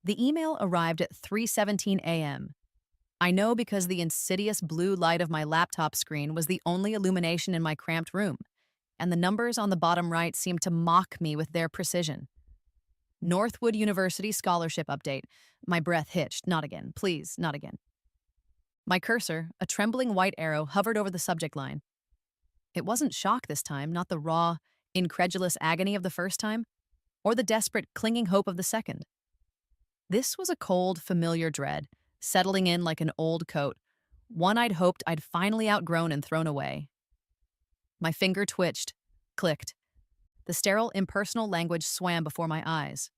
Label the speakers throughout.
Speaker 1: The email arrived at 3:17 a.m. I know because the insidious blue light of my laptop screen was the only illumination in my cramped room, and the numbers on the bottom right seemed to mock me with their precision. Northwood University scholarship update. My breath hitched. Not again. Please, not again. My cursor, a trembling white arrow, hovered over the subject line. It wasn't shock this time, not the raw, incredulous agony of the first time, or the desperate, clinging hope of the second. This was a cold, familiar dread, settling in like an old coat, one I'd hoped I'd finally outgrown and thrown away. My finger twitched, clicked. The sterile, impersonal language swam before my eyes.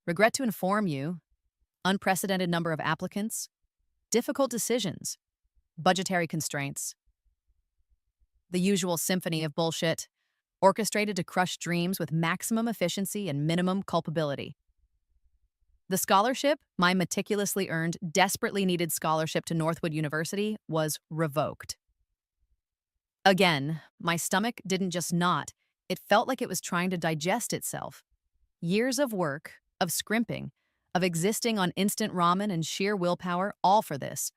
Speaker 1: Regret to inform you, unprecedented number of applicants, difficult decisions, budgetary constraints. The usual symphony of bullshit, orchestrated to crush dreams with maximum efficiency and minimum culpability. The scholarship, my meticulously earned, desperately needed scholarship to Northwood University, was revoked. Again, my stomach didn't just knot, it felt like it was trying to digest itself. Years of work, of scrimping, of existing on instant ramen and sheer willpower, all for this.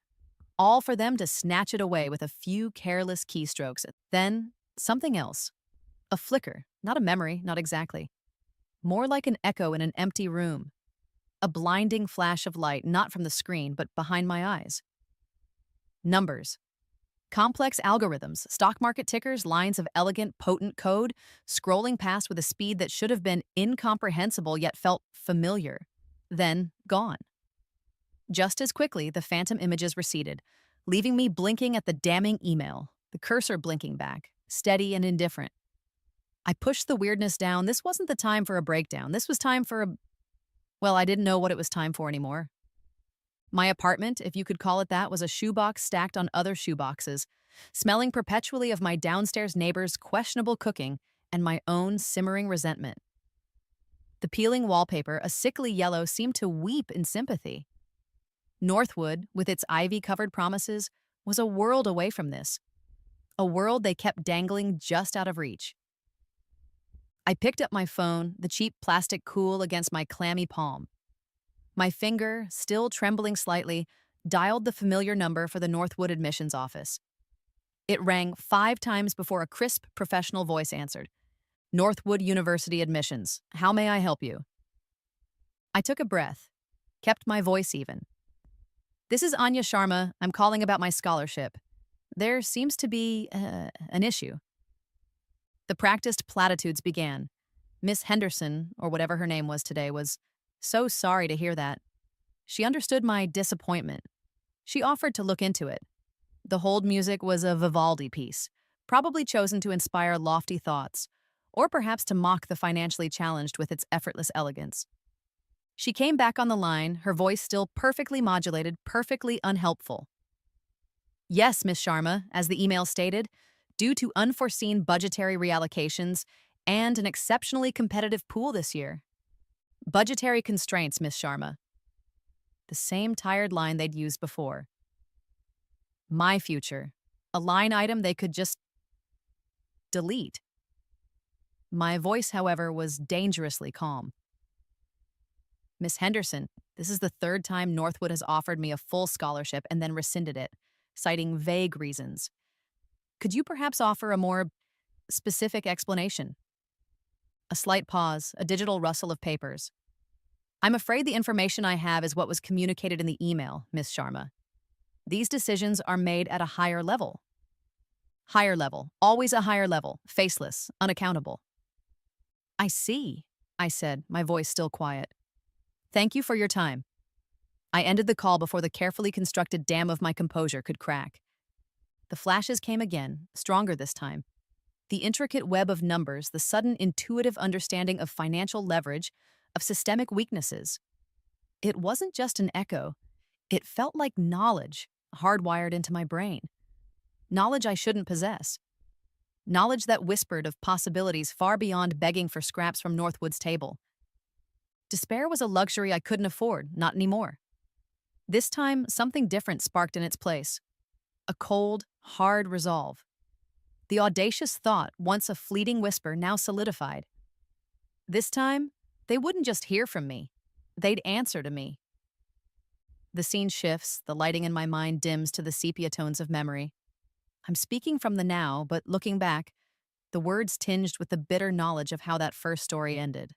Speaker 1: All for them to snatch it away with a few careless keystrokes. Then, something else. A flicker, not a memory, not exactly. More like an echo in an empty room. A blinding flash of light, not from the screen, but behind my eyes. Numbers. Complex algorithms, stock market tickers, lines of elegant, potent code, scrolling past with a speed that should have been incomprehensible yet felt familiar. Then, gone. Just as quickly, the phantom images receded, leaving me blinking at the damning email, the cursor blinking back, steady and indifferent. I pushed the weirdness down. This wasn't the time for a breakdown. This was time for a... Well, I didn't know what it was time for anymore. My apartment, if you could call it that, was a shoebox stacked on other shoeboxes, smelling perpetually of my downstairs neighbor's questionable cooking and my own simmering resentment. The peeling wallpaper, a sickly yellow, seemed to weep in sympathy. Northwood, with its ivy-covered promises, was a world away from this. A world they kept dangling just out of reach. I picked up my phone, the cheap plastic cool against my clammy palm. My finger, still trembling slightly, dialed the familiar number for the Northwood admissions office. It rang 5 times before a crisp, professional voice answered. Northwood University admissions. How may I help you? I took a breath, kept my voice even. This is Anya Sharma. I'm calling about my scholarship. There seems to be an issue. The practiced platitudes began. Miss Henderson, or whatever her name was today, was so sorry to hear that. She understood my disappointment. She offered to look into it. The hold music was a Vivaldi piece, probably chosen to inspire lofty thoughts, or perhaps to mock the financially challenged with its effortless elegance. She came back on the line, her voice still perfectly modulated, perfectly unhelpful. Yes, Miss Sharma, as the email stated, due to unforeseen budgetary reallocations and an exceptionally competitive pool this year. Budgetary constraints, Miss Sharma. The same tired line they'd used before. My future. A line item they could just delete. My voice, however, was dangerously calm. Miss Henderson, this is the 3rd time Northwood has offered me a full scholarship and then rescinded it, citing vague reasons. Could you perhaps offer a more specific explanation? A slight pause, a digital rustle of papers. I'm afraid the information I have is what was communicated in the email, Miss Sharma. These decisions are made at a higher level. Higher level, always a higher level, faceless, unaccountable. I see, I said, my voice still quiet. Thank you for your time. I ended the call before the carefully constructed dam of my composure could crack. The flashes came again, stronger this time. The intricate web of numbers, the sudden intuitive understanding of financial leverage, of systemic weaknesses. It wasn't just an echo. It felt like knowledge, hardwired into my brain. Knowledge I shouldn't possess. Knowledge that whispered of possibilities far beyond begging for scraps from Northwood's table. Despair was a luxury I couldn't afford, not anymore. This time, something different sparked in its place. A cold, hard resolve. The audacious thought, once a fleeting whisper, now solidified. This time, they wouldn't just hear from me. they'd answer to me. The scene shifts, the lighting in my mind dims to the sepia tones of memory. I'm speaking from the now, but looking back, the words tinged with the bitter knowledge of how that first story ended.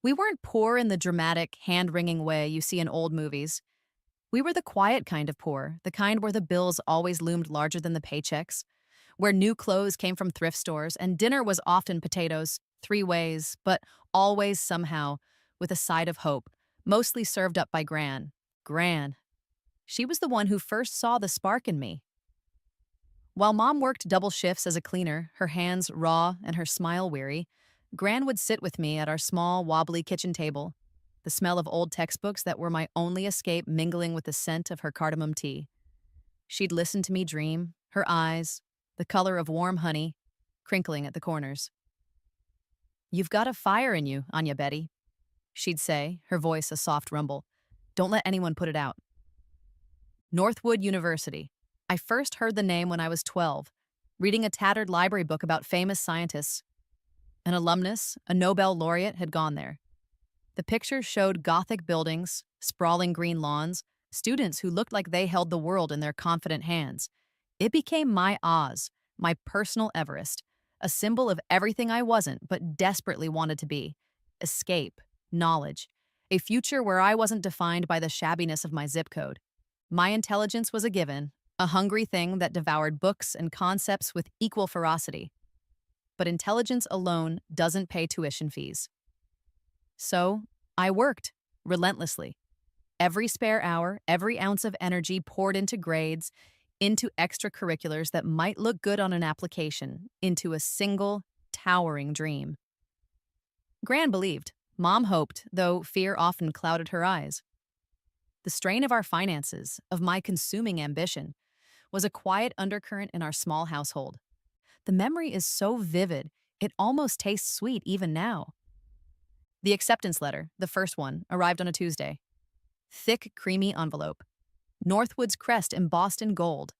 Speaker 1: We weren't poor in the dramatic, hand-wringing way you see in old movies. We were the quiet kind of poor, the kind where the bills always loomed larger than the paychecks, where new clothes came from thrift stores, and dinner was often potatoes, three ways, but always somehow, with a side of hope, mostly served up by Gran. Gran. She was the one who first saw the spark in me. While Mom worked double shifts as a cleaner, her hands raw and her smile weary, Gran would sit with me at our small, wobbly kitchen table, the smell of old textbooks that were my only escape mingling with the scent of her cardamom tea. She'd listen to me dream, her eyes, the color of warm honey, crinkling at the corners. "You've got a fire in you, Anya Betty," she'd say, her voice a soft rumble. "Don't let anyone put it out." Northwood University. I first heard the name when I was 12, reading a tattered library book about famous scientists. An alumnus, a Nobel laureate, had gone there. The pictures showed Gothic buildings, sprawling green lawns, students who looked like they held the world in their confident hands. It became my Oz, my personal Everest, a symbol of everything I wasn't but desperately wanted to be. Escape, knowledge, a future where I wasn't defined by the shabbiness of my zip code. My intelligence was a given, a hungry thing that devoured books and concepts with equal ferocity. But intelligence alone doesn't pay tuition fees. So, I worked, relentlessly. Every spare hour, every ounce of energy poured into grades, into extracurriculars that might look good on an application, into a single, towering dream. Gran believed, Mom hoped, though fear often clouded her eyes. The strain of our finances, of my consuming ambition, was a quiet undercurrent in our small household. The memory is so vivid, it almost tastes sweet even now. The acceptance letter, the first one, arrived on a Tuesday. Thick, creamy envelope. Northwood's crest embossed in gold.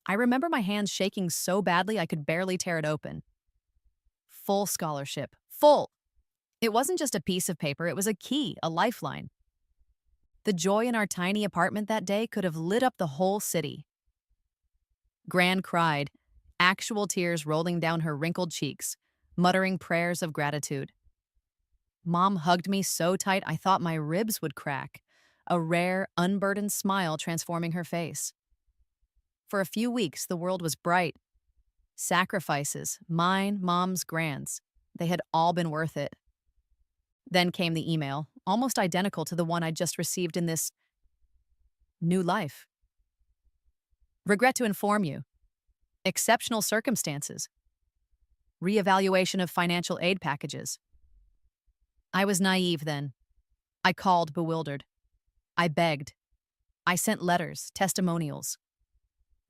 Speaker 1: I remember my hands shaking so badly I could barely tear it open. Full scholarship. Full! It wasn't just a piece of paper, it was a key, a lifeline. The joy in our tiny apartment that day could have lit up the whole city. Gran cried, actual tears rolling down her wrinkled cheeks, muttering prayers of gratitude. Mom hugged me so tight I thought my ribs would crack, a rare, unburdened smile transforming her face. For a few weeks, the world was bright. Sacrifices, mine, Mom's, Gran's. They had all been worth it. Then came the email, almost identical to the one I'd just received in this new life. Regret to inform you. Exceptional circumstances. Reevaluation of financial aid packages. I was naive then. I called bewildered. I begged. I sent letters, testimonials.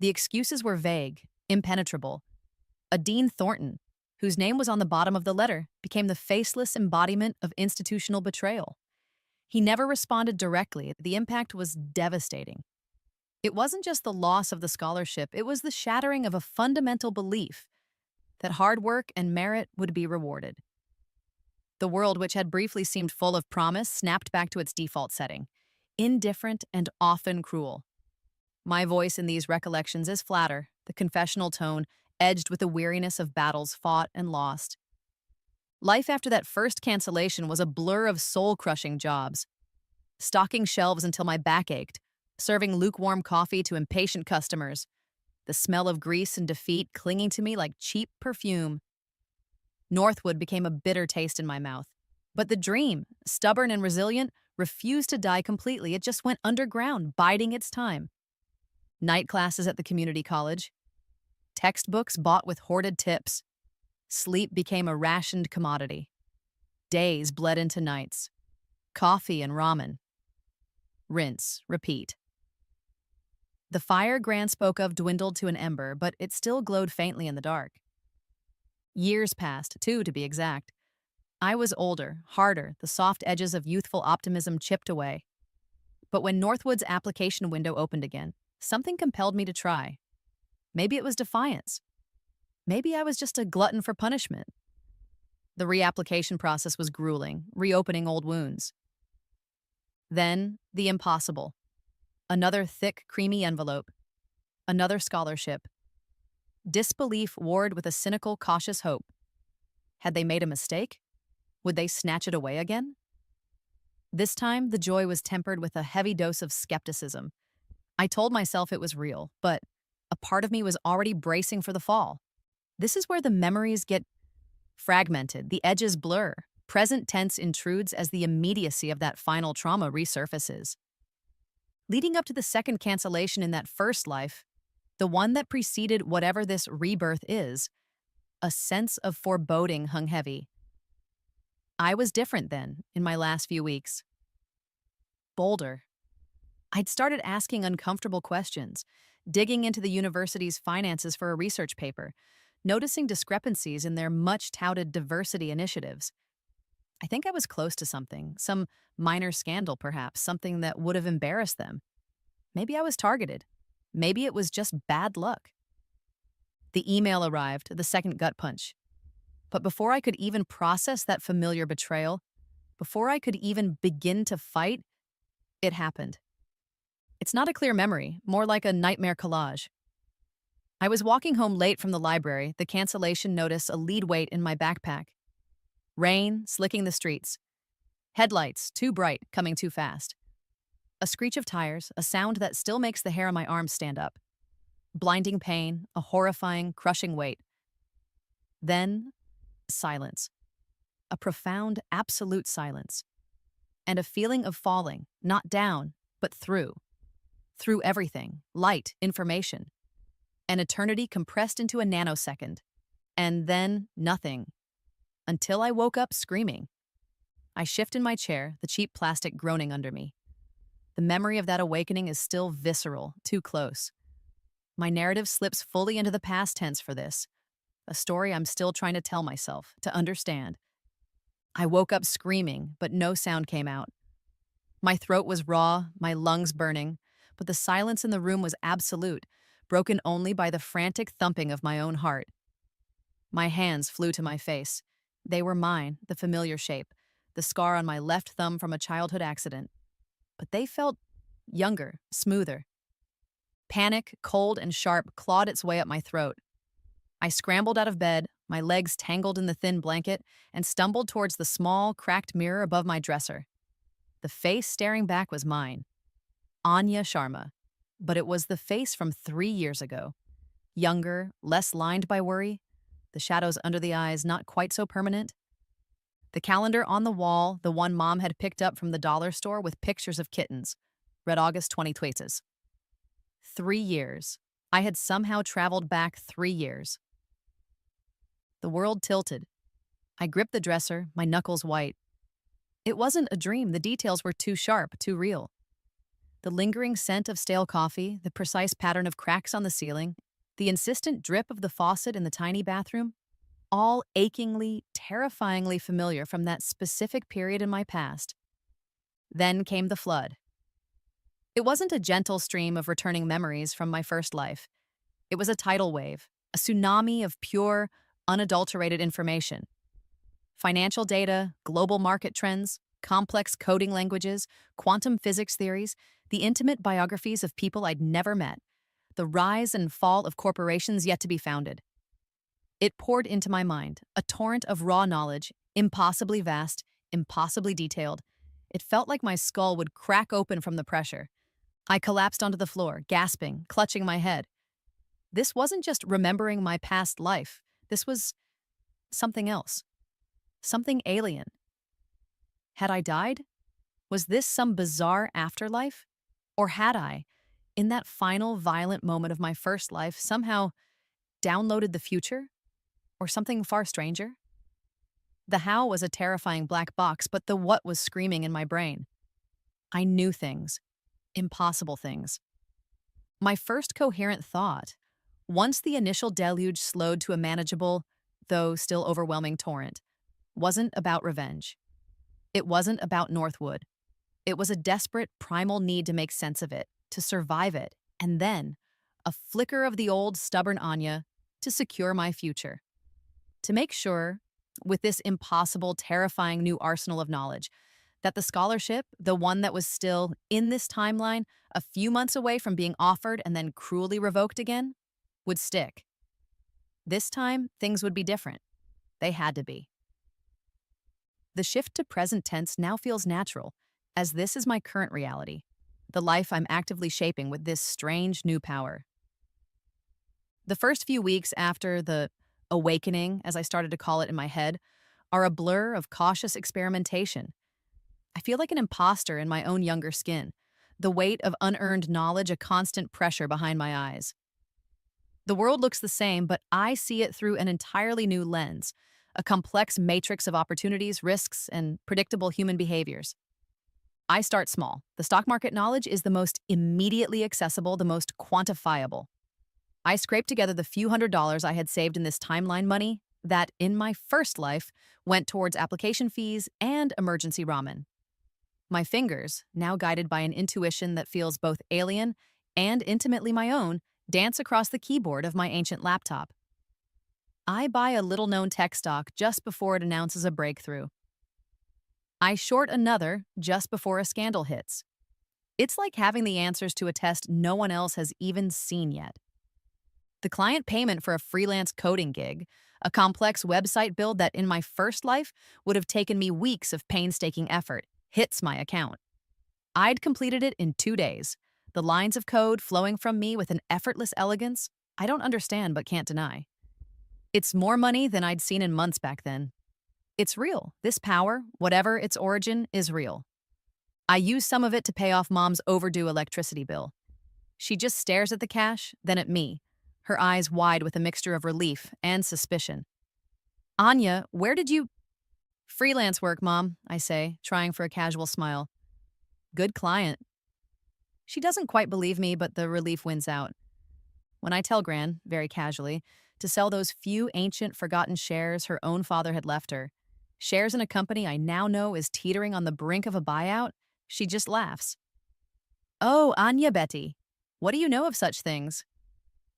Speaker 1: The excuses were vague, impenetrable. A Dean Thornton, whose name was on the bottom of the letter, became the faceless embodiment of institutional betrayal. He never responded directly. The impact was devastating. It wasn't just the loss of the scholarship, it was the shattering of a fundamental belief that hard work and merit would be rewarded. The world, which had briefly seemed full of promise, snapped back to its default setting, indifferent and often cruel. My voice in these recollections is flatter, the confessional tone edged with the weariness of battles fought and lost. Life after that first cancellation was a blur of soul-crushing jobs. Stocking shelves until my back ached, serving lukewarm coffee to impatient customers, the smell of grease and defeat clinging to me like cheap perfume. Northwood became a bitter taste in my mouth. But the dream, stubborn and resilient, refused to die completely. It just went underground, biding its time. Night classes at the community college. Textbooks bought with hoarded tips. Sleep became a rationed commodity. Days bled into nights. Coffee and ramen. Rinse, repeat. The fire Gran spoke of dwindled to an ember, but it still glowed faintly in the dark. Years passed, 2 to be exact. I was older, harder, the soft edges of youthful optimism chipped away. But when Northwood's application window opened again, something compelled me to try. Maybe it was defiance. Maybe I was just a glutton for punishment. The reapplication process was grueling, reopening old wounds. Then, the impossible. Another thick, creamy envelope. Another scholarship. Disbelief warred with a cynical, cautious hope. Had they made a mistake? Would they snatch it away again? This time, the joy was tempered with a heavy dose of skepticism. I told myself it was real, but a part of me was already bracing for the fall. This is where the memories get fragmented, the edges blur. Present tense intrudes as the immediacy of that final trauma resurfaces. Leading up to the second cancellation in that first life, the one that preceded whatever this rebirth is, a sense of foreboding hung heavy. I was different then, in my last few weeks. Bolder. I'd started asking uncomfortable questions, digging into the university's finances for a research paper, noticing discrepancies in their much-touted diversity initiatives. I think I was close to something, some minor scandal perhaps, something that would have embarrassed them. Maybe I was targeted. Maybe it was just bad luck. The email arrived, the second gut punch. But before I could even process that familiar betrayal, before I could even begin to fight, it happened. It's not a clear memory, more like a nightmare collage. I was walking home late from the library, the cancellation notice a lead weight in my backpack. Rain, slicking the streets. Headlights, too bright, coming too fast. A screech of tires, a sound that still makes the hair on my arms stand up. Blinding pain, a horrifying, crushing weight. Then, silence. A profound, absolute silence. And a feeling of falling, not down, but through. Through everything, light, information. An eternity compressed into a nanosecond. And then, nothing. Until I woke up screaming. I shift in my chair, the cheap plastic groaning under me. The memory of that awakening is still visceral, too close. My narrative slips fully into the past tense for this, a story I'm still trying to tell myself, to understand. I woke up screaming, but no sound came out. My throat was raw, my lungs burning, but the silence in the room was absolute, broken only by the frantic thumping of my own heart. My hands flew to my face. They were mine, the familiar shape, the scar on my left thumb from a childhood accident. But they felt younger, smoother. Panic, cold and sharp, clawed its way up my throat. I scrambled out of bed, my legs tangled in the thin blanket, and stumbled towards the small, cracked mirror above my dresser. The face staring back was mine. Anya Sharma. But it was the face from 3 years ago. Younger, less lined by worry, the shadows under the eyes not quite so permanent. The calendar on the wall, the one Mom had picked up from the dollar store with pictures of kittens, read August 2020. 3 years. I had somehow traveled back 3 years. The world tilted. I gripped the dresser, my knuckles white. It wasn't a dream. The details were too sharp, too real. The lingering scent of stale coffee, the precise pattern of cracks on the ceiling, the insistent drip of the faucet in the tiny bathroom, all achingly, terrifyingly familiar from that specific period in my past. Then came the flood. It wasn't a gentle stream of returning memories from my first life. It was a tidal wave, a tsunami of pure, unadulterated information. Financial data, global market trends, complex coding languages, quantum physics theories, the intimate biographies of people I'd never met, the rise and fall of corporations yet to be founded. It poured into my mind, a torrent of raw knowledge, impossibly vast, impossibly detailed. It felt like my skull would crack open from the pressure. I collapsed onto the floor, gasping, clutching my head. This wasn't just remembering my past life. This was something else. Something alien. Had I died? Was this some bizarre afterlife? Or had I, in that final violent moment of my first life, somehow downloaded the future? Or something far stranger? The how was a terrifying black box, but the what was screaming in my brain. I knew things. Impossible things. My first coherent thought, once the initial deluge slowed to a manageable, though still overwhelming torrent, wasn't about revenge. It wasn't about Northwood. It was a desperate, primal need to make sense of it, to survive it, and then a flicker of the old, stubborn Anya to secure my future. To make sure, with this impossible, terrifying new arsenal of knowledge, That the scholarship, the one that was still in this timeline, a few months away from being offered and then cruelly revoked again, would stick. This time, things would be different. They had to be. The shift to present tense now feels natural, as this is my current reality, the life I'm actively shaping with this strange new power. The first few weeks after the awakening, as I started to call it in my head, are a blur of cautious experimentation. I feel like an imposter in my own younger skin, the weight of unearned knowledge a constant pressure behind my eyes. The world looks the same, but I see it through an entirely new lens, a complex matrix of opportunities, risks, and predictable human behaviors. I start small. The stock market knowledge is the most immediately accessible, the most quantifiable. I scraped together the few $100s I had saved in this timeline money that, in my first life, went towards application fees and emergency ramen. My fingers, now guided by an intuition that feels both alien and intimately my own, dance across the keyboard of my ancient laptop. I buy a little-known tech stock just before it announces a breakthrough. I short another just before a scandal hits. It's like having the answers to a test no one else has even seen yet. The client payment for a freelance coding gig, a complex website build that in my first life would have taken me weeks of painstaking effort, hits my account. I'd completed it in 2 days, the lines of code flowing from me with an effortless elegance I don't understand but can't deny. It's more money than I'd seen in months back then. It's real. This power, whatever its origin, is real. I use some of it to pay off Mom's overdue electricity bill. She just stares at the cash, then at me, her eyes wide with a mixture of relief and suspicion. Anya, where did you— Freelance work, Mom, I say, trying for a casual smile. Good client. She doesn't quite believe me, but the relief wins out. When I tell Gran, very casually, to sell those few ancient forgotten shares her own father had left her, shares in a company I now know is teetering on the brink of a buyout, she just laughs. Oh, Anya Betty, what do you know of such things?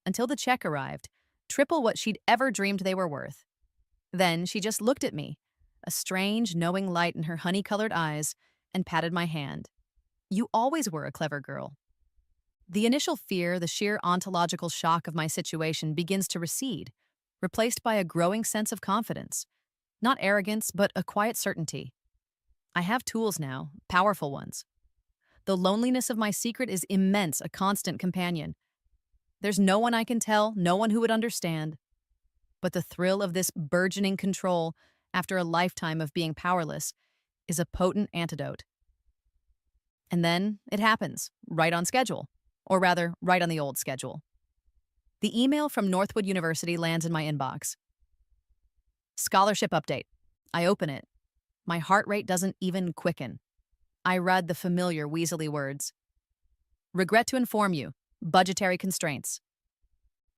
Speaker 1: Until the check arrived, triple what she'd ever dreamed they were worth. Then she just looked at me, a strange, knowing light in her honey-colored eyes, and patted my hand. You always were a clever girl. The initial fear, the sheer ontological shock of my situation begins to recede, replaced by a growing sense of confidence. Not arrogance, but a quiet certainty. I have tools now, powerful ones. The loneliness of my secret is immense, a constant companion. There's no one I can tell, no one who would understand. But the thrill of this burgeoning control, after a lifetime of being powerless, is a potent antidote. And then it happens, right on schedule. Or rather, right on the old schedule. The email from Northwood University lands in my inbox. Scholarship update. I open it. My heart rate doesn't even quicken. I read the familiar weaselly words. Regret to inform you, budgetary constraints.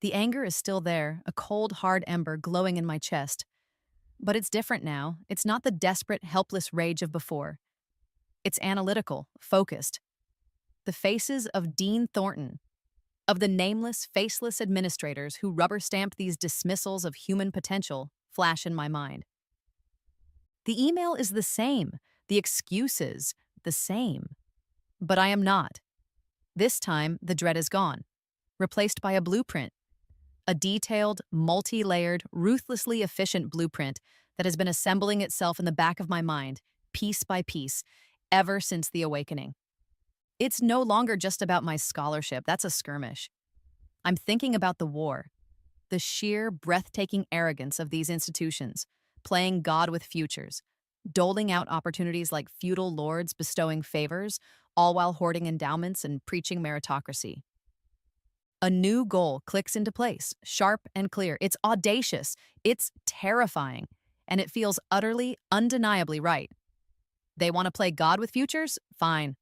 Speaker 1: The anger is still there, a cold, hard ember glowing in my chest. But it's different now. It's not the desperate, helpless rage of before. It's analytical, focused. The faces of Dean Thornton, of the nameless, faceless administrators who rubber-stamped these dismissals of human potential, flash in my mind. The email is the same, the excuses the same. But I am not. This time, the dread is gone, replaced by a blueprint, a detailed, multi-layered, ruthlessly efficient blueprint that has been assembling itself in the back of my mind, piece by piece, ever since the awakening. It's no longer just about my scholarship, that's a skirmish. I'm thinking about the war, the sheer, breathtaking arrogance of these institutions, playing God with futures, doling out opportunities like feudal lords bestowing favors, all while hoarding endowments and preaching meritocracy. A new goal clicks into place, sharp and clear. It's audacious, it's terrifying, and it feels utterly, undeniably right. They want to play God with futures? Fine.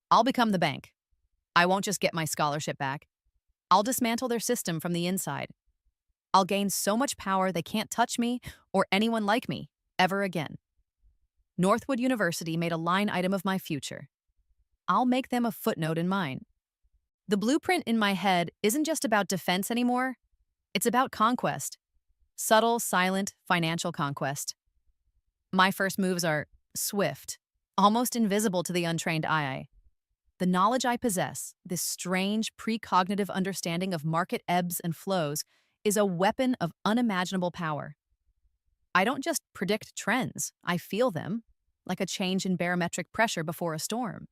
Speaker 1: I'll become the bank. I won't just get my scholarship back. I'll dismantle their system from the inside. I'll gain so much power they can't touch me or anyone like me ever again. Northwood University made a line item of my future. I'll make them a footnote in mine. The blueprint in my head isn't just about defense anymore. It's about conquest. Subtle, silent, financial conquest. My first moves are swift, almost invisible to the untrained eye. The knowledge I possess, this strange precognitive understanding of market ebbs and flows, is a weapon of unimaginable power. I don't just predict trends, I feel them, like a change in barometric pressure before a storm.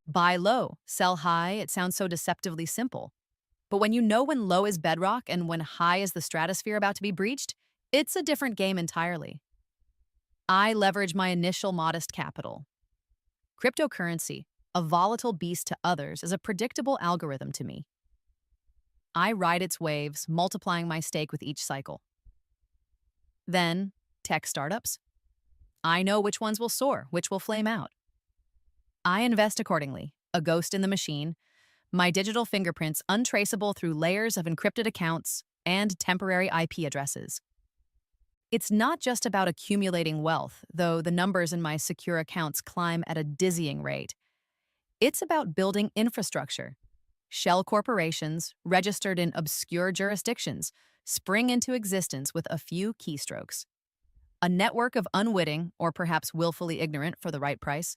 Speaker 1: Buy low, sell high, it sounds so deceptively simple. But when you know when low is bedrock and when high is the stratosphere about to be breached, it's a different game entirely. I leverage my initial modest capital. Cryptocurrency, a volatile beast to others, is a predictable algorithm to me. I ride its waves, multiplying my stake with each cycle. Then, tech startups. I know which ones will soar, which will flame out. I invest accordingly, a ghost in the machine, my digital fingerprints untraceable through layers of encrypted accounts and temporary IP addresses. It's not just about accumulating wealth, though the numbers in my secure accounts climb at a dizzying rate. It's about building infrastructure. Shell corporations, registered in obscure jurisdictions, spring into existence with a few keystrokes. A network of unwitting, or perhaps willfully ignorant for the right price,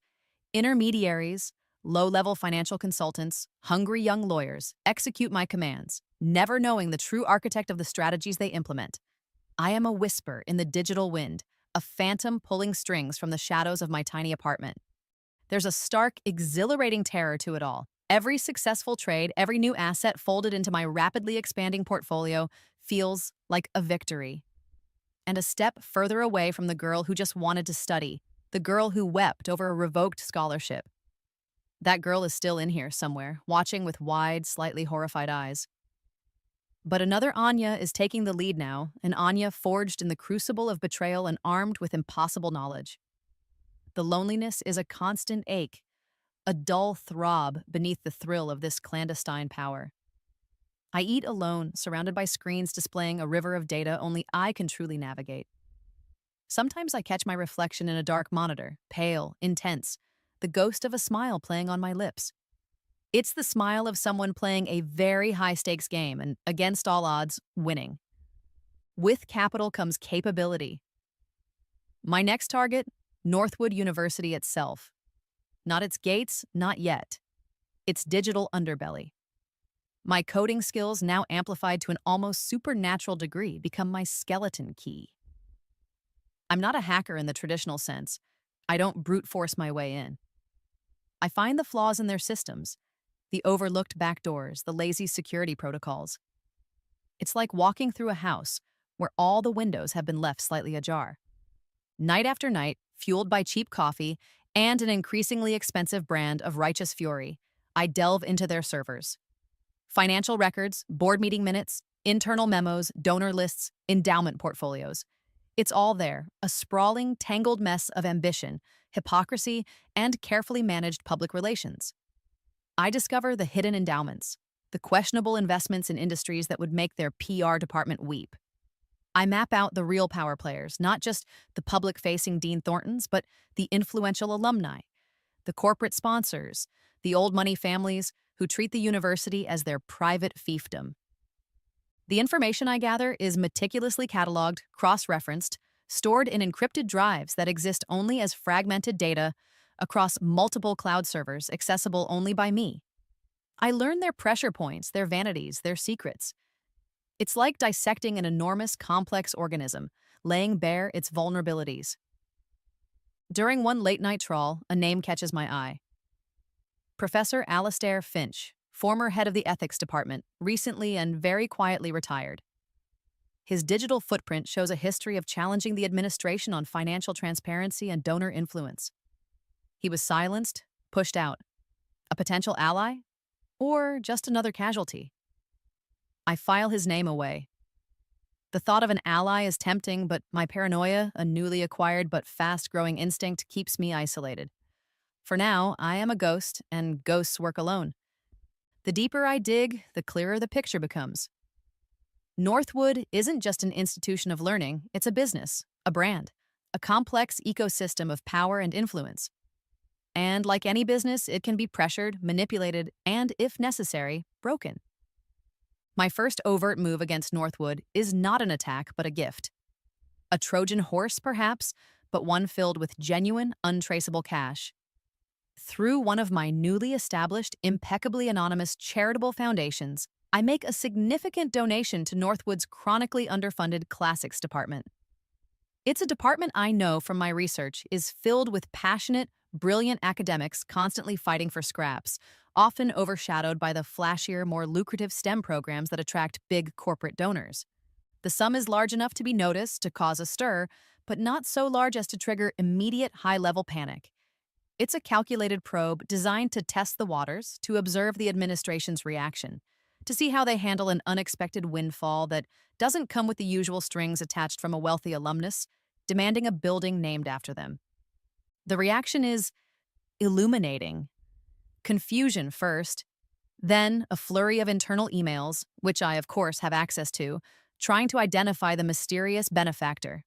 Speaker 1: intermediaries, low-level financial consultants, hungry young lawyers execute my commands, never knowing the true architect of the strategies they implement. I am a whisper in the digital wind, a phantom pulling strings from the shadows of my tiny apartment. There's a stark, exhilarating terror to it all. Every successful trade, every new asset folded into my rapidly expanding portfolio feels like a victory. And a step further away from the girl who just wanted to study, the girl who wept over a revoked scholarship. That girl is still in here somewhere, watching with wide, slightly horrified eyes. But another Anya is taking the lead now, an Anya forged in the crucible of betrayal and armed with impossible knowledge. The loneliness is a constant ache, a dull throb beneath the thrill of this clandestine power. I eat alone, surrounded by screens displaying a river of data only I can truly navigate. Sometimes I catch my reflection in a dark monitor, pale, intense, the ghost of a smile playing on my lips. It's the smile of someone playing a very high-stakes game and, against all odds, winning. With capital comes capability. My next target, Northwood University itself. Not its gates, not yet. Its digital underbelly. My coding skills, now amplified to an almost supernatural degree, become my skeleton key. I'm not a hacker in the traditional sense. I don't brute force my way in. I find the flaws in their systems, the overlooked backdoors, the lazy security protocols. It's like walking through a house where all the windows have been left slightly ajar. Night after night, fueled by cheap coffee and an increasingly expensive brand of righteous fury, I delve into their servers. Financial records, board meeting minutes, internal memos, donor lists, endowment portfolios. It's all there, a sprawling, tangled mess of ambition, hypocrisy, and carefully managed public relations. I discover the hidden endowments, the questionable investments in industries that would make their PR department weep. I map out the real power players, not just the public-facing Dean Thorntons, but the influential alumni, the corporate sponsors, the old money families who treat the university as their private fiefdom. The information I gather is meticulously cataloged, cross-referenced, stored in encrypted drives that exist only as fragmented data across multiple cloud servers accessible only by me. I learn their pressure points, their vanities, their secrets. It's like dissecting an enormous, complex organism, laying bare its vulnerabilities. During one late-night trawl, a name catches my eye. Professor Alastair Finch, former head of the ethics department, recently and very quietly retired. His digital footprint shows a history of challenging the administration on financial transparency and donor influence. He was silenced, pushed out. A potential ally? Or just another casualty? I file his name away. The thought of an ally is tempting, but my paranoia, a newly acquired but fast-growing instinct, keeps me isolated. For now, I am a ghost, and ghosts work alone. The deeper I dig, the clearer the picture becomes. Northwood isn't just an institution of learning, it's a business, a brand, a complex ecosystem of power and influence. And like any business, it can be pressured, manipulated, and, if necessary, broken. My first overt move against Northwood is not an attack, but a gift. A Trojan horse, perhaps, but one filled with genuine, untraceable cash. Through one of my newly established, impeccably anonymous charitable foundations, I make a significant donation to Northwood's chronically underfunded Classics Department. It's a department I know from my research is filled with passionate, brilliant academics constantly fighting for scraps, often overshadowed by the flashier, more lucrative STEM programs that attract big corporate donors. The sum is large enough to be noticed, to cause a stir, but not so large as to trigger immediate high-level panic. It's a calculated probe designed to test the waters, to observe the administration's reaction, to see how they handle an unexpected windfall that doesn't come with the usual strings attached from a wealthy alumnus demanding a building named after them. The reaction is illuminating. Confusion first, then a flurry of internal emails, which I, of course, have access to, trying to identify the mysterious benefactor.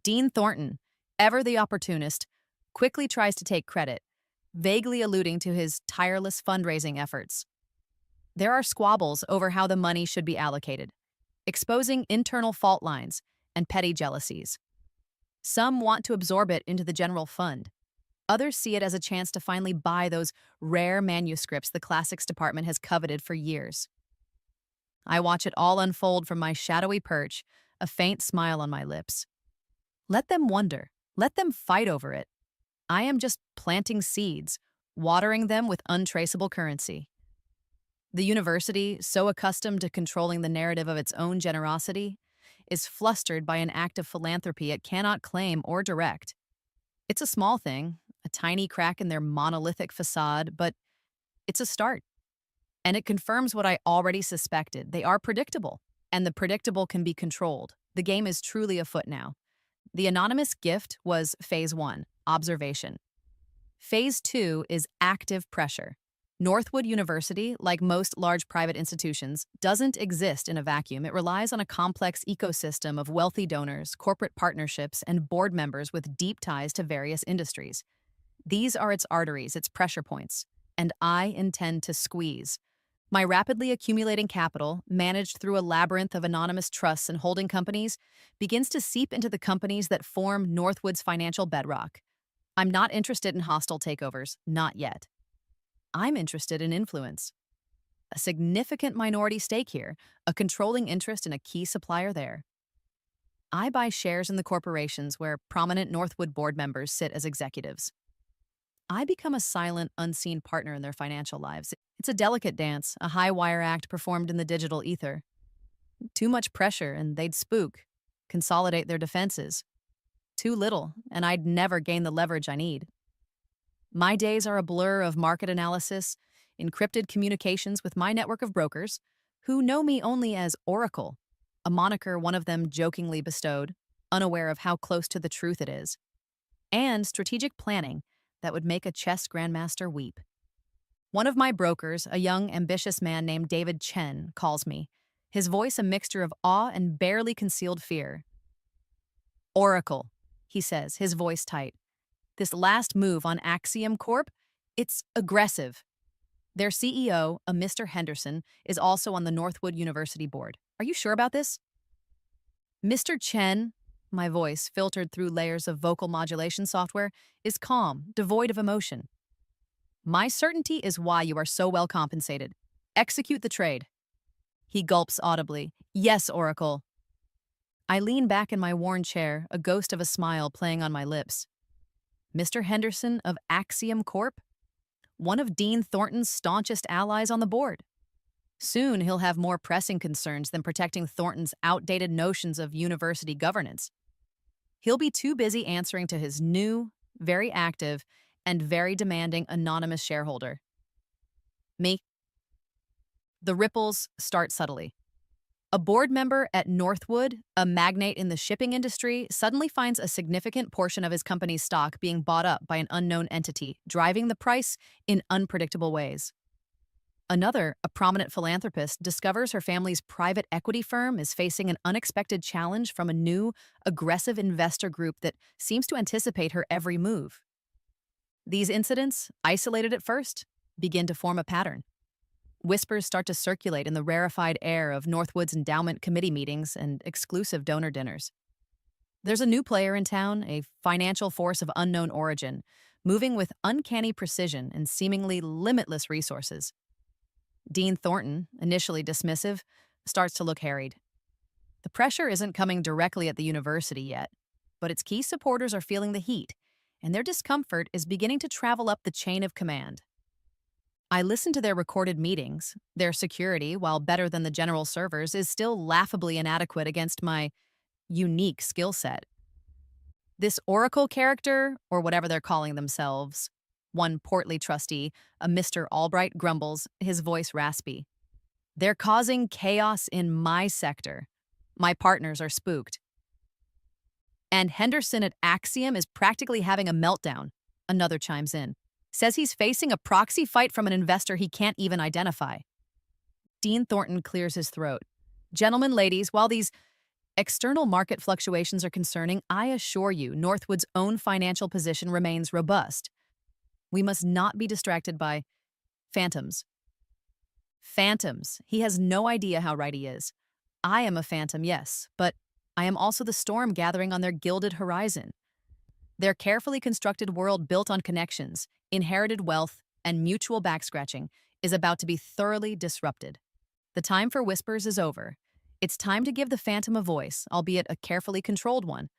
Speaker 1: Dean Thornton, ever the opportunist, quickly tries to take credit, vaguely alluding to his tireless fundraising efforts. There are squabbles over how the money should be allocated, exposing internal fault lines and petty jealousies. Some want to absorb it into the general fund. Others see it as a chance to finally buy those rare manuscripts the Classics Department has coveted for years. I watch it all unfold from my shadowy perch, a faint smile on my lips. Let them wonder. Let them fight over it. I am just planting seeds, watering them with untraceable currency. The university, so accustomed to controlling the narrative of its own generosity, is flustered by an act of philanthropy it cannot claim or direct. It's a small thing, a tiny crack in their monolithic facade, but it's a start. And it confirms what I already suspected. They are predictable, and the predictable can be controlled. The game is truly afoot now. The anonymous gift was phase 1, observation. Phase 2 is active pressure. Northwood University, like most large private institutions, doesn't exist in a vacuum. It relies on a complex ecosystem of wealthy donors, corporate partnerships, and board members with deep ties to various industries. These are its arteries, its pressure points, and I intend to squeeze. My rapidly accumulating capital, managed through a labyrinth of anonymous trusts and holding companies, begins to seep into the companies that form Northwood's financial bedrock. I'm not interested in hostile takeovers, not yet. I'm interested in influence. A significant minority stake here, a controlling interest in a key supplier there. I buy shares in the corporations where prominent Northwood board members sit as executives. I become a silent, unseen partner in their financial lives. It's a delicate dance, a high-wire act performed in the digital ether. Too much pressure, and they'd spook, consolidate their defenses. Too little, and I'd never gain the leverage I need. My days are a blur of market analysis, encrypted communications with my network of brokers, who know me only as Oracle, a moniker one of them jokingly bestowed, unaware of how close to the truth it is, and strategic planning that would make a chess grandmaster weep. One of my brokers, a young, ambitious man named David Chen, calls me, his voice a mixture of awe and barely concealed fear. Oracle, he says, his voice tight. This last move on Axiom Corp, it's aggressive. Their CEO, a Mr. Henderson, is also on the Northwood University board. Are you sure about this? Mr. Chen, my voice, filtered through layers of vocal modulation software, is calm, devoid of emotion. My certainty is why you are so well compensated. Execute the trade. He gulps audibly. Yes, Oracle. I lean back in my worn chair, a ghost of a smile playing on my lips. Mr. Henderson of Axiom Corp? One of Dean Thornton's staunchest allies on the board. Soon he'll have more pressing concerns than protecting Thornton's outdated notions of university governance. He'll be too busy answering to his new, very active, and very demanding anonymous shareholder. Me. The ripples start subtly. A board member at Northwood, a magnate in the shipping industry, suddenly finds a significant portion of his company's stock being bought up by an unknown entity, driving the price in unpredictable ways. Another, a prominent philanthropist, discovers her family's private equity firm is facing an unexpected challenge from a new, aggressive investor group that seems to anticipate her every move. These incidents, isolated at first, begin to form a pattern. Whispers start to circulate in the rarefied air of Northwood's endowment committee meetings and exclusive donor dinners. There's a new player in town, a financial force of unknown origin, moving with uncanny precision and seemingly limitless resources. Dean Thornton, initially dismissive, starts to look harried. The pressure isn't coming directly at the university yet, but its key supporters are feeling the heat, and their discomfort is beginning to travel up the chain of command. I listen to their recorded meetings. Their security, while better than the general servers, is still laughably inadequate against my unique skill set. This Oracle character, or whatever they're calling themselves, one portly trustee, a Mr. Albright, grumbles, his voice raspy. They're causing chaos in my sector. My partners are spooked. And Henderson at Axiom is practically having a meltdown, another chimes in. Says he's facing a proxy fight from an investor he can't even identify. Dean Thornton clears his throat. Gentlemen, ladies, while these external market fluctuations are concerning, I assure you Northwood's own financial position remains robust. We must not be distracted by phantoms. Phantoms. He has no idea how right he is. I am a phantom, yes, but I am also the storm gathering on their gilded horizon. Their carefully constructed world built on connections, inherited wealth, and mutual backscratching is about to be thoroughly disrupted. The time for whispers is over. It's time to give the phantom a voice, albeit a carefully controlled one.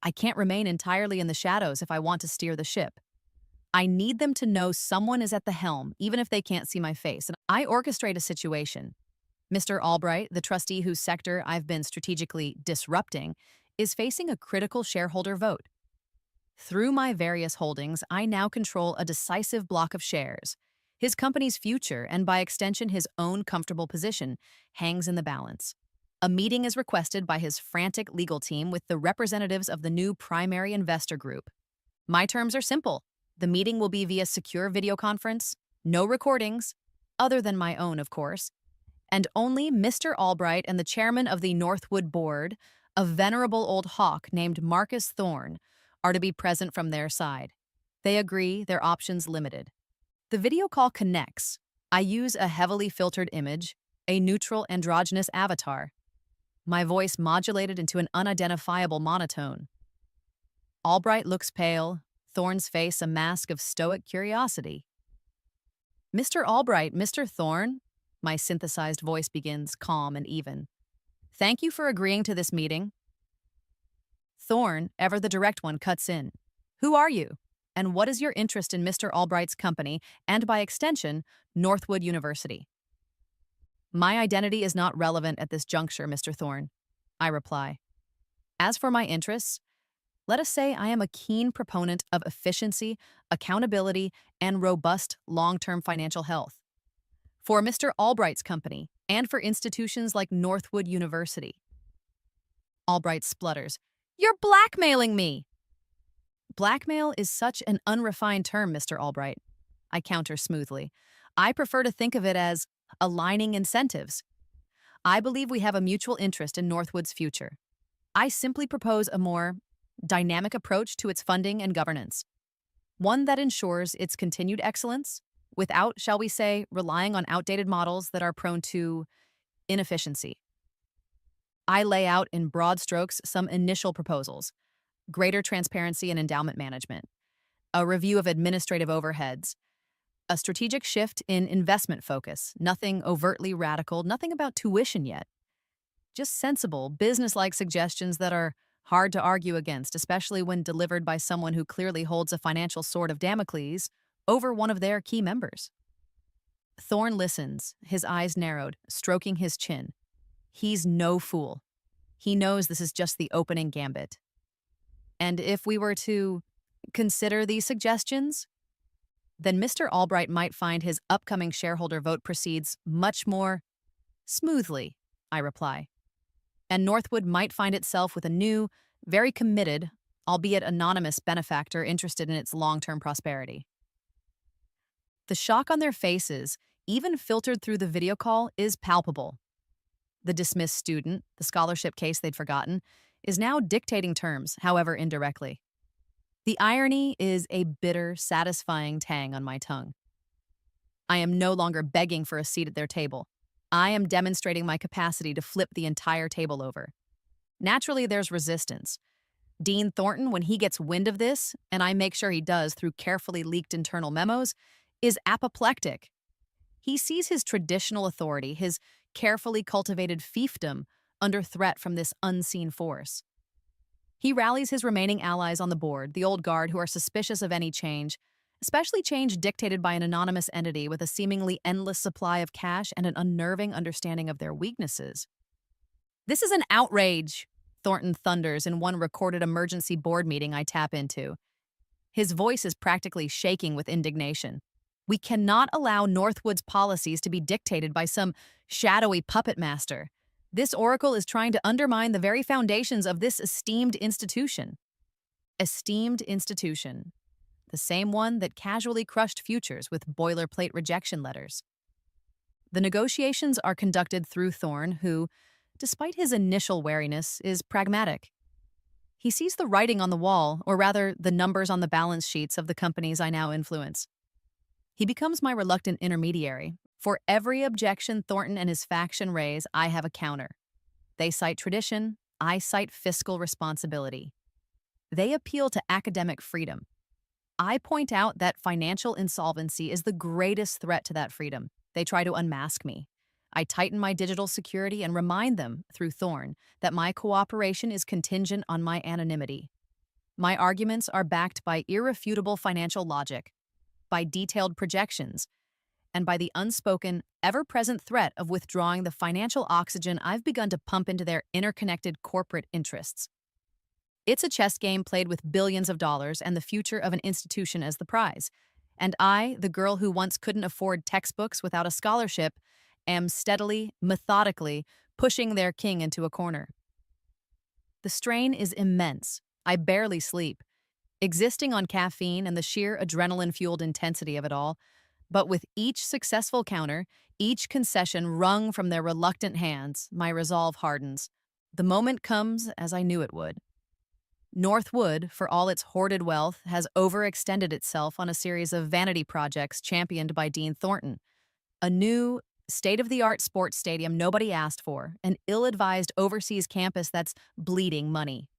Speaker 1: I can't remain entirely in the shadows if I want to steer the ship. I need them to know someone is at the helm, even if they can't see my face, and I orchestrate a situation. Mr. Albright, the trustee whose sector I've been strategically disrupting, is facing a critical shareholder vote. Through my various holdings, I now control a decisive block of shares. His company's future, and by extension his own comfortable position, hangs in the balance. A meeting is requested by his frantic legal team with the representatives of the new primary investor group. My terms are simple. The meeting will be via secure video conference, no recordings, other than my own, of course, and only Mr. Albright and the chairman of the Northwood board, a venerable old hawk named Marcus Thorne, are to be present from their side. They agree, their options limited. The video call connects. I use a heavily filtered image, a neutral androgynous avatar. My voice modulated into an unidentifiable monotone. Albright looks pale, Thorne's face a mask of stoic curiosity. Mr. Albright, Mr. Thorne, my synthesized voice begins, calm and even. Thank you for agreeing to this meeting. Thorne, ever the direct one, cuts in. Who are you? And what is your interest in Mr. Albright's company, and by extension, Northwood University? My identity is not relevant at this juncture, Mr. Thorne, I reply. As for my interests, let us say I am a keen proponent of efficiency, accountability, and robust long-term financial health. For Mr. Albright's company, and for institutions like Northwood University. Albright splutters. You're blackmailing me! Blackmail is such an unrefined term, Mr. Albright. I counter smoothly. I prefer to think of it as aligning incentives. I believe we have a mutual interest in Northwood's future. I simply propose a more dynamic approach to its funding and governance, one that ensures its continued excellence without, shall we say, relying on outdated models that are prone to inefficiency. I lay out in broad strokes some initial proposals: greater transparency in endowment management, a review of administrative overheads, a strategic shift in investment focus, nothing overtly radical, nothing about tuition yet. Just sensible, business-like suggestions that are hard to argue against, especially when delivered by someone who clearly holds a financial sword of Damocles over one of their key members. Thorne listens, his eyes narrowed, stroking his chin. He's no fool. He knows this is just the opening gambit. And if we were to consider these suggestions, then Mr. Albright might find his upcoming shareholder vote proceeds much more smoothly, I reply. And Northwood might find itself with a new, very committed, albeit anonymous benefactor interested in its long-term prosperity. The shock on their faces, even filtered through the video call, is palpable. The dismissed student, the scholarship case they'd forgotten, is now dictating terms, however indirectly. The irony is a bitter, satisfying tang on my tongue. I am no longer begging for a seat at their table. I am demonstrating my capacity to flip the entire table over. Naturally, there's resistance. Dean Thornton, when he gets wind of this, and I make sure he does through carefully leaked internal memos, is apoplectic. He sees his traditional authority, his carefully cultivated fiefdom, under threat from this unseen force. He rallies his remaining allies on the board, the old guard who are suspicious of any change, especially change dictated by an anonymous entity with a seemingly endless supply of cash and an unnerving understanding of their weaknesses. "This is an outrage," Thornton thunders in one recorded emergency board meeting I tap into. His voice is practically shaking with indignation. "We cannot allow Northwood's policies to be dictated by some shadowy puppet master. This oracle is trying to undermine the very foundations of this esteemed institution." Esteemed institution. The same one that casually crushed futures with boilerplate rejection letters. The negotiations are conducted through Thorne, who, despite his initial wariness, is pragmatic. He sees the writing on the wall, or rather, the numbers on the balance sheets of the companies I now influence. He becomes my reluctant intermediary. For every objection Thornton and his faction raise, I have a counter. They cite tradition, I cite fiscal responsibility. They appeal to academic freedom. I point out that financial insolvency is the greatest threat to that freedom. They try to unmask me. I tighten my digital security and remind them, through Thorne, that my cooperation is contingent on my anonymity. My arguments are backed by irrefutable financial logic, by detailed projections, and by the unspoken, ever-present threat of withdrawing the financial oxygen I've begun to pump into their interconnected corporate interests. It's a chess game played with billions of dollars and the future of an institution as the prize. And I, the girl who once couldn't afford textbooks without a scholarship, am steadily, methodically pushing their king into a corner. The strain is immense. I barely sleep, existing on caffeine and the sheer adrenaline-fueled intensity of it all. But with each successful counter, each concession wrung from their reluctant hands, my resolve hardens. The moment comes as I knew it would. Northwood, for all its hoarded wealth, has overextended itself on a series of vanity projects championed by Dean Thornton. A new, state-of-the-art sports stadium nobody asked for, an ill-advised overseas campus that's bleeding money.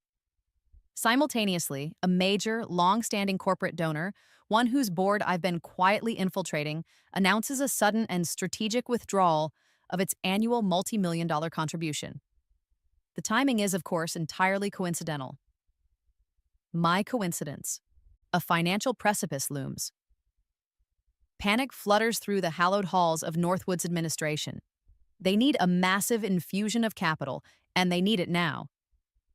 Speaker 1: Simultaneously, a major, long-standing corporate donor, one whose board I've been quietly infiltrating, announces a sudden and strategic withdrawal of its annual multi-million-dollar contribution. The timing is, of course, entirely coincidental. My coincidence. A financial precipice looms. Panic flutters through the hallowed halls of Northwood's administration. They need a massive infusion of capital, and they need it now.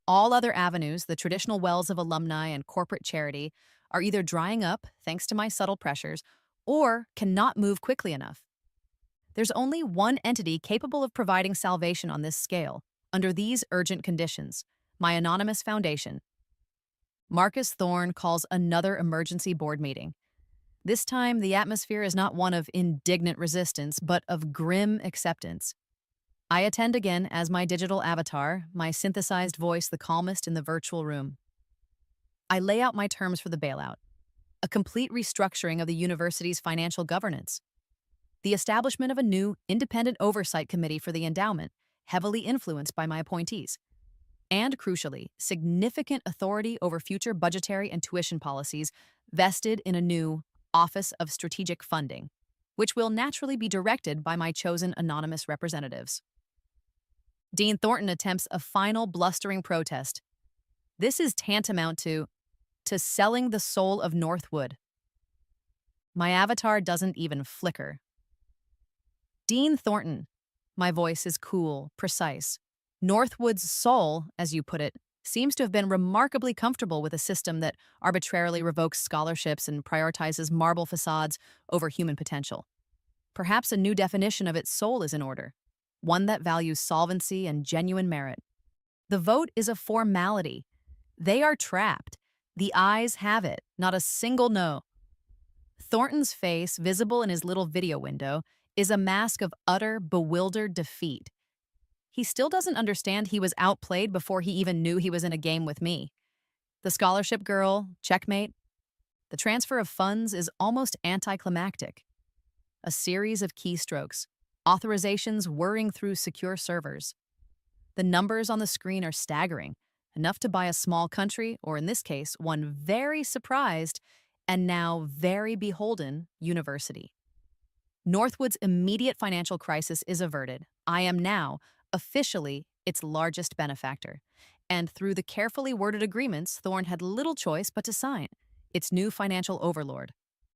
Speaker 1: All other avenues, the traditional wells of alumni and corporate charity, are either drying up, thanks to my subtle pressures, or cannot move quickly enough. There's only one entity capable of providing salvation on this scale, under these urgent conditions: my anonymous foundation. Marcus Thorne calls another emergency board meeting. This time, the atmosphere is not one of indignant resistance, but of grim acceptance. I attend again as my digital avatar, my synthesized voice the calmest in the virtual room. I lay out my terms for the bailout: a complete restructuring of the university's financial governance, the establishment of a new, independent oversight committee for the endowment, heavily influenced by my appointees, and, crucially, significant authority over future budgetary and tuition policies vested in a new Office of Strategic Funding, which will naturally be directed by my chosen anonymous representatives. Dean Thornton attempts a final blustering protest. This is tantamount to selling the soul of Northwood. My avatar doesn't even flicker. Dean Thornton. My voice is cool, precise. Northwood's soul, as you put it, seems to have been remarkably comfortable with a system that arbitrarily revokes scholarships and prioritizes marble facades over human potential. Perhaps a new definition of its soul is in order, one that values solvency and genuine merit. The vote is a formality. They are trapped. The ayes have it, not a single no. Thornton's face, visible in his little video window, is a mask of utter, bewildered defeat. He still doesn't understand he was outplayed before he even knew he was in a game with me. The scholarship girl, checkmate. The transfer of funds is almost anticlimactic. A series of keystrokes, authorizations whirring through secure servers. The numbers on the screen are staggering, enough to buy a small country, or in this case, one very surprised and now very beholden university. Northwood's immediate financial crisis is averted. I am now, officially, its largest benefactor. And through the carefully worded agreements, Thorne had little choice but to sign, its new financial overlord.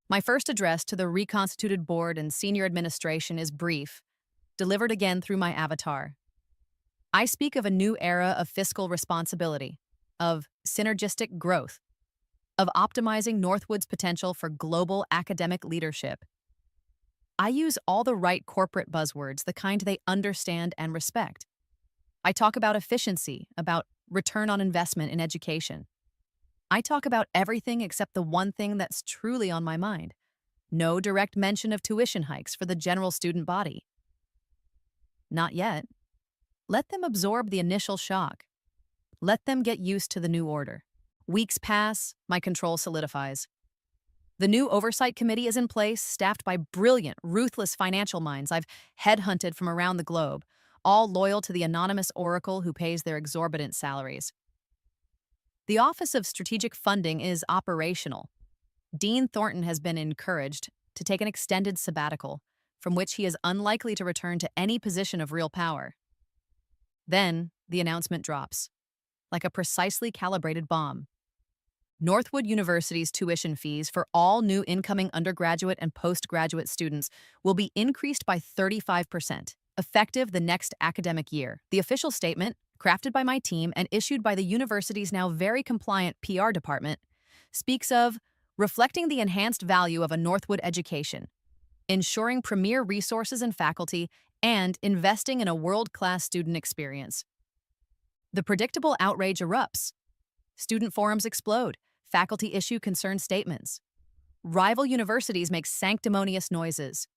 Speaker 1: My first address to the reconstituted board and senior administration is brief, delivered again through my avatar. I speak of a new era of fiscal responsibility, of synergistic growth, of optimizing Northwood's potential for global academic leadership. I use all the right corporate buzzwords, the kind they understand and respect. I talk about efficiency, about return on investment in education. I talk about everything except the one thing that's truly on my mind. No direct mention of tuition hikes for the general student body. Not yet. Let them absorb the initial shock. Let them get used to the new order. Weeks pass, my control solidifies. The new oversight committee is in place, staffed by brilliant, ruthless financial minds I've headhunted from around the globe, all loyal to the anonymous oracle who pays their exorbitant salaries. The Office of Strategic Funding is operational. Dean Thornton has been encouraged to take an extended sabbatical, from which he is unlikely to return to any position of real power. Then, the announcement drops, like a precisely calibrated bomb. Northwood University's tuition fees for all new incoming undergraduate and postgraduate students will be increased by 35%, effective the next academic year. The official statement, crafted by my team and issued by the university's now very compliant PR department, speaks of reflecting the enhanced value of a Northwood education, ensuring premier resources and faculty, and investing in a world-class student experience. The predictable outrage erupts. Student forums explode. Faculty issue concerned statements. Rival universities make sanctimonious noises.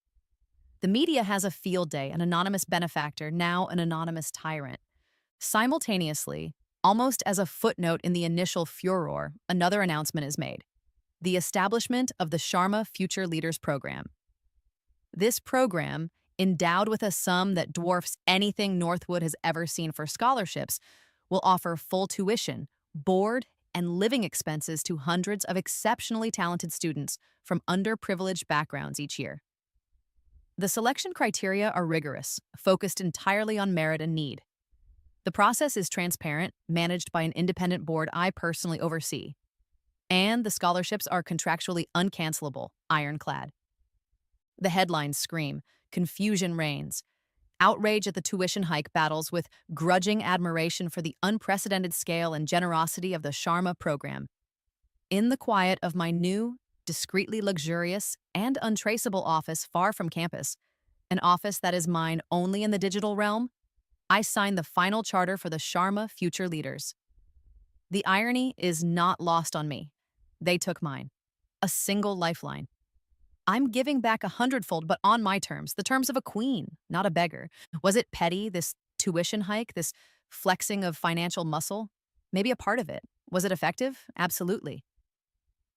Speaker 1: The media has a field day, an anonymous benefactor, now an anonymous tyrant. Simultaneously, almost as a footnote in the initial furor, another announcement is made: the establishment of the Sharma Future Leaders Program. This program, endowed with a sum that dwarfs anything Northwood has ever seen for scholarships, will offer full tuition, board, and living expenses to hundreds of exceptionally talented students from underprivileged backgrounds each year. The selection criteria are rigorous, focused entirely on merit and need. The process is transparent, managed by an independent board I personally oversee. And the scholarships are contractually uncancelable, ironclad. The headlines scream, confusion reigns. Outrage at the tuition hike battles with grudging admiration for the unprecedented scale and generosity of the Sharma program. In the quiet of my new, discreetly luxurious, and untraceable office far from campus, an office that is mine only in the digital realm, I signed the final charter for the Sharma Future Leaders. The irony is not lost on me. They took mine. A single lifeline. I'm giving back 100-fold, but on my terms, the terms of a queen, not a beggar. Was it petty, this tuition hike, this flexing of financial muscle? Maybe a part of it. Was it effective? Absolutely.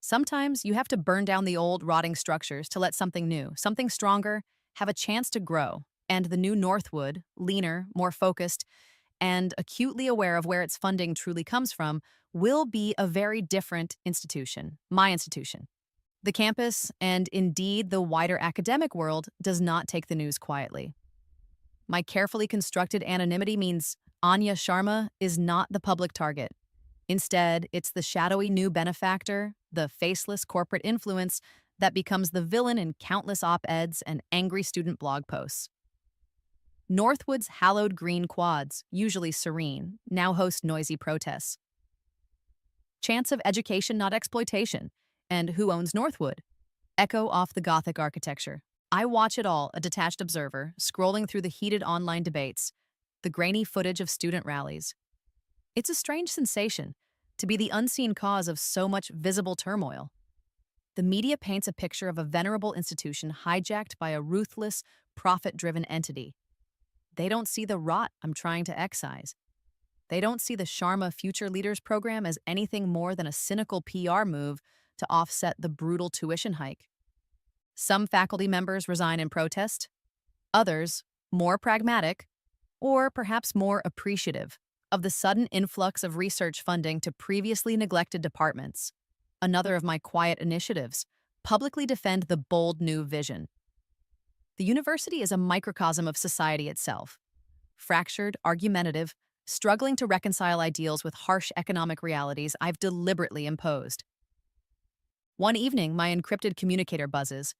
Speaker 1: Sometimes you have to burn down the old, rotting structures to let something new, something stronger, have a chance to grow. And the new Northwood, leaner, more focused, and acutely aware of where its funding truly comes from, will be a very different institution, my institution. The campus, and indeed the wider academic world, does not take the news quietly. My carefully constructed anonymity means Anya Sharma is not the public target. Instead, it's the shadowy new benefactor, the faceless corporate influence that becomes the villain in countless op-eds and angry student blog posts. Northwood's hallowed green quads, usually serene, now host noisy protests. Chants of education, not exploitation. And who owns Northwood? Echo off the Gothic architecture. I watch it all, a detached observer, scrolling through the heated online debates, the grainy footage of student rallies. It's a strange sensation to be the unseen cause of so much visible turmoil. The media paints a picture of a venerable institution hijacked by a ruthless, profit-driven entity. They don't see the rot I'm trying to excise. They don't see the Sharma Future Leaders Program as anything more than a cynical PR move to offset the brutal tuition hike. Some faculty members resign in protest. Others, more pragmatic, or perhaps more appreciative, of the sudden influx of research funding to previously neglected departments. Another of my quiet initiatives, publicly defend the bold new vision. The university is a microcosm of society itself, fractured, argumentative, struggling to reconcile ideals with harsh economic realities I've deliberately imposed. One evening, my encrypted communicator buzzes.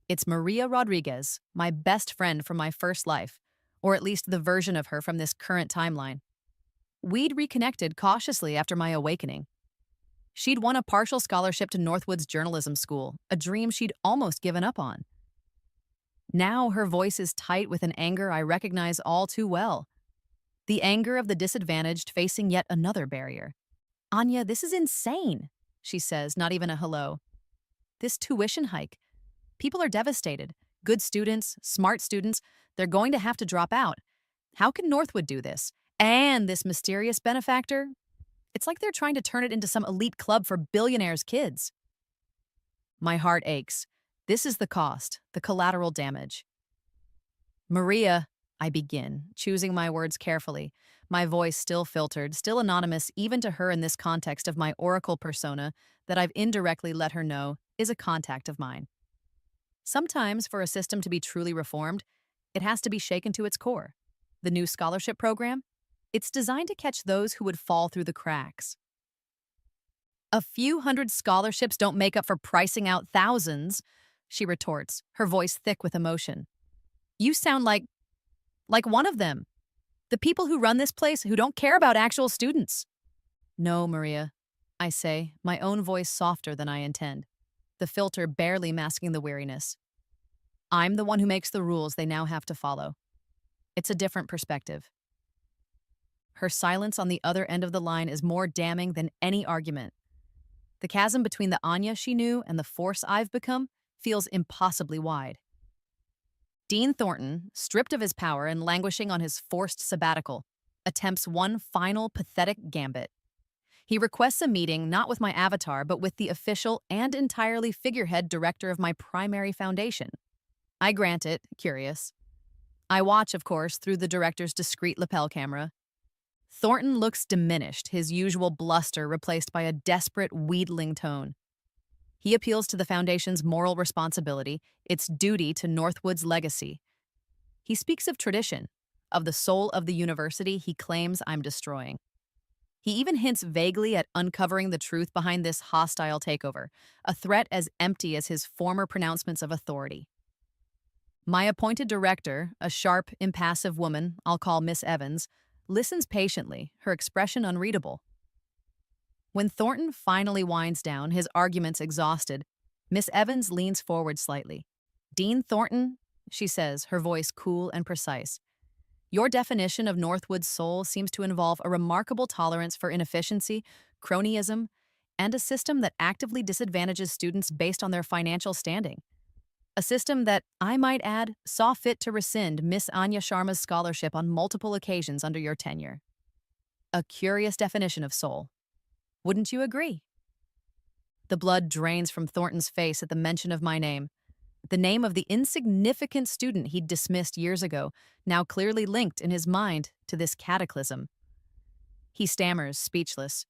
Speaker 1: It's Maria Rodriguez, my best friend from my first life, or at least the version of her from this current timeline. We'd reconnected cautiously after my awakening. She'd won a partial scholarship to Northwood's journalism school, a dream she'd almost given up on. Now her voice is tight with an anger I recognize all too well. The anger of the disadvantaged facing yet another barrier. "Anya, this is insane," she says, not even a hello. "This tuition hike. People are devastated. Good students, smart students, they're going to have to drop out. How can Northwood do this? And this mysterious benefactor? It's like they're trying to turn it into some elite club for billionaires' kids." My heart aches. This is the cost, the collateral damage. "Maria," I begin, choosing my words carefully, my voice still filtered, still anonymous even to her in this context of my oracle persona that I've indirectly let her know is a contact of mine. Sometimes, for a system to be truly reformed, it has to be shaken to its core. The new scholarship program? It's designed to catch those who would fall through the cracks. "A few hundred scholarships don't make up for pricing out thousands," she retorts, her voice thick with emotion. "You sound like one of them. The people who run this place who don't care about actual students." "No, Maria," I say, my own voice softer than I intend, the filter barely masking the weariness. "I'm the one who makes the rules they now have to follow. It's a different perspective." Her silence on the other end of the line is more damning than any argument. The chasm between the Anya she knew and the force I've become feels impossibly wide. Dean Thornton, stripped of his power and languishing on his forced sabbatical, attempts one final pathetic gambit. He requests a meeting not with my avatar, but with the official and entirely figurehead director of my primary foundation. I grant it, curious. I watch, of course, through the director's discreet lapel camera. Thornton looks diminished, his usual bluster replaced by a desperate, wheedling tone. He appeals to the Foundation's moral responsibility, its duty to Northwood's legacy. He speaks of tradition, of the soul of the university he claims I'm destroying. He even hints vaguely at uncovering the truth behind this hostile takeover, a threat as empty as his former pronouncements of authority. My appointed director, a sharp, impassive woman I'll call Miss Evans, listens patiently, her expression unreadable. When Thornton finally winds down, his arguments exhausted, Miss Evans leans forward slightly. "Dean Thornton," she says, her voice cool and precise, "your definition of Northwood's soul seems to involve a remarkable tolerance for inefficiency, cronyism, and a system that actively disadvantages students based on their financial standing. A system that, I might add, saw fit to rescind Miss Anya Sharma's scholarship on multiple occasions under your tenure. A curious definition of soul. Wouldn't you agree?" The blood drains from Thornton's face at the mention of my name, the name of the insignificant student he'd dismissed years ago, now clearly linked in his mind to this cataclysm. He stammers, speechless.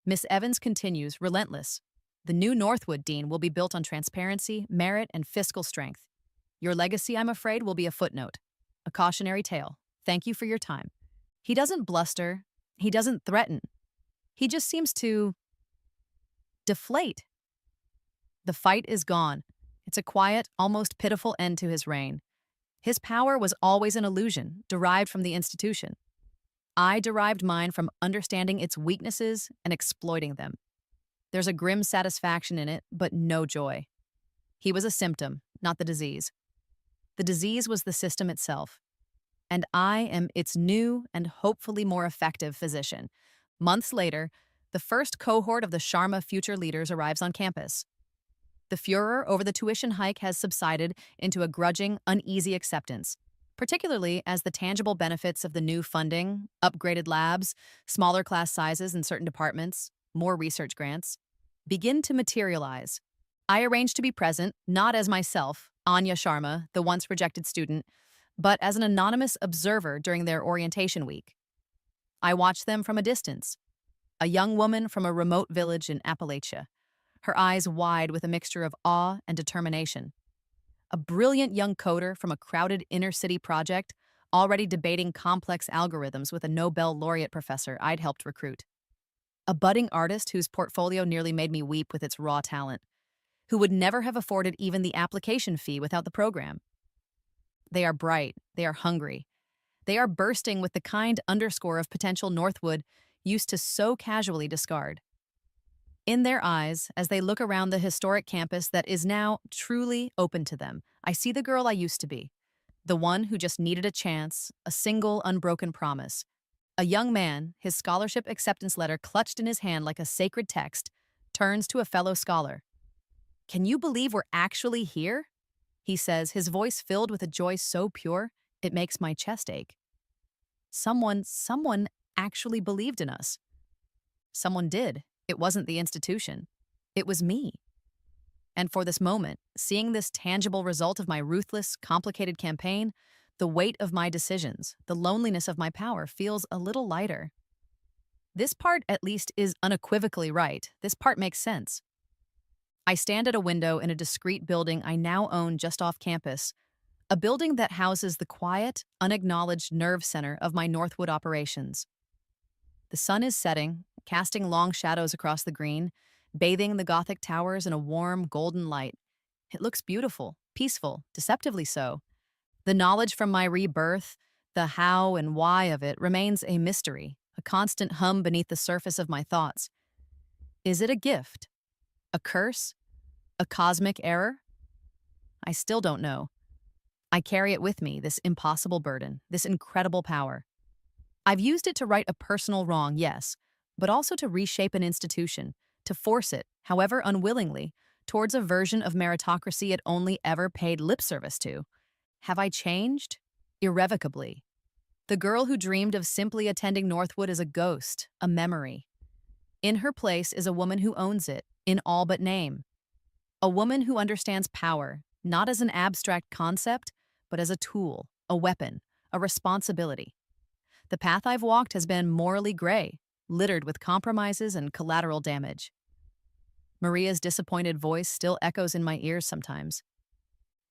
Speaker 1: Miss Evans continues, relentless. "The new Northwood Dean will be built on transparency, merit, and fiscal strength. Your legacy, I'm afraid, will be a footnote, a cautionary tale. Thank you for your time." He doesn't bluster. He doesn't threaten. He just seems to deflate. The fight is gone. It's a quiet, almost pitiful end to his reign. His power was always an illusion, derived from the institution. I derived mine from understanding its weaknesses and exploiting them. There's a grim satisfaction in it, but no joy. He was a symptom, not the disease. The disease was the system itself. And I am its new and hopefully more effective physician. Months later, the first cohort of the Sharma future leaders arrives on campus. The furor over the tuition hike has subsided into a grudging, uneasy acceptance, particularly as the tangible benefits of the new funding, upgraded labs, smaller class sizes in certain departments, more research grants, begin to materialize. I arranged to be present, not as myself, Anya Sharma, the once rejected student, but as an anonymous observer during their orientation week. I watched them from a distance. A young woman from a remote village in Appalachia, her eyes wide with a mixture of awe and determination. A brilliant young coder from a crowded inner city project, already debating complex algorithms with a Nobel laureate professor I'd helped recruit. A budding artist whose portfolio nearly made me weep with its raw talent, who would never have afforded even the application fee without the program. They are bright, they are hungry, they are bursting with the kind underscore of potential Northwood used to so casually discard. In their eyes, as they look around the historic campus that is now truly open to them, I see the girl I used to be, the one who just needed a chance, a single unbroken promise. A young man, his scholarship acceptance letter clutched in his hand like a sacred text, turns to a fellow scholar. "Can you believe we're actually here?" he says, his voice filled with a joy so pure, it makes my chest ache. Someone actually believed in us. Someone did. It wasn't the institution. It was me. And for this moment, seeing this tangible result of my ruthless, complicated campaign, the weight of my decisions, the loneliness of my power feels a little lighter. This part, at least, is unequivocally right. This part makes sense. I stand at a window in a discreet building I now own just off campus, a building that houses the quiet, unacknowledged nerve center of my Northwood operations. The sun is setting, casting long shadows across the green, bathing the Gothic towers in a warm, golden light. It looks beautiful, peaceful, deceptively so. The knowledge from my rebirth, the how and why of it, remains a mystery, a constant hum beneath the surface of my thoughts. Is it a gift? A curse? A cosmic error? I still don't know. I carry it with me, this impossible burden, this incredible power. I've used it to right a personal wrong, yes, but also to reshape an institution, to force it, however unwillingly, towards a version of meritocracy it only ever paid lip service to. Have I changed? Irrevocably. The girl who dreamed of simply attending Northwood is a ghost, a memory. In her place is a woman who owns it, in all but name. A woman who understands power, not as an abstract concept, but as a tool, a weapon, a responsibility. The path I've walked has been morally gray, littered with compromises and collateral damage. Maria's disappointed voice still echoes in my ears sometimes.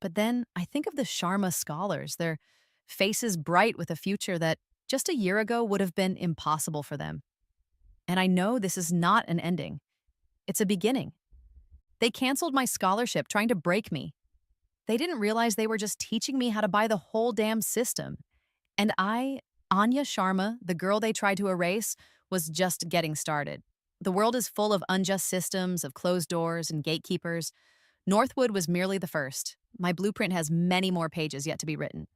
Speaker 1: But then I think of the Sharma scholars, their faces bright with a future that just a year ago would have been impossible for them. And I know this is not an ending. It's a beginning. They canceled my scholarship, trying to break me. They didn't realize they were just teaching me how to buy the whole damn system. And I, Anya Sharma, the girl they tried to erase, was just getting started. The world is full of unjust systems, of closed doors and gatekeepers. Northwood was merely the first. My blueprint has many more pages yet to be written.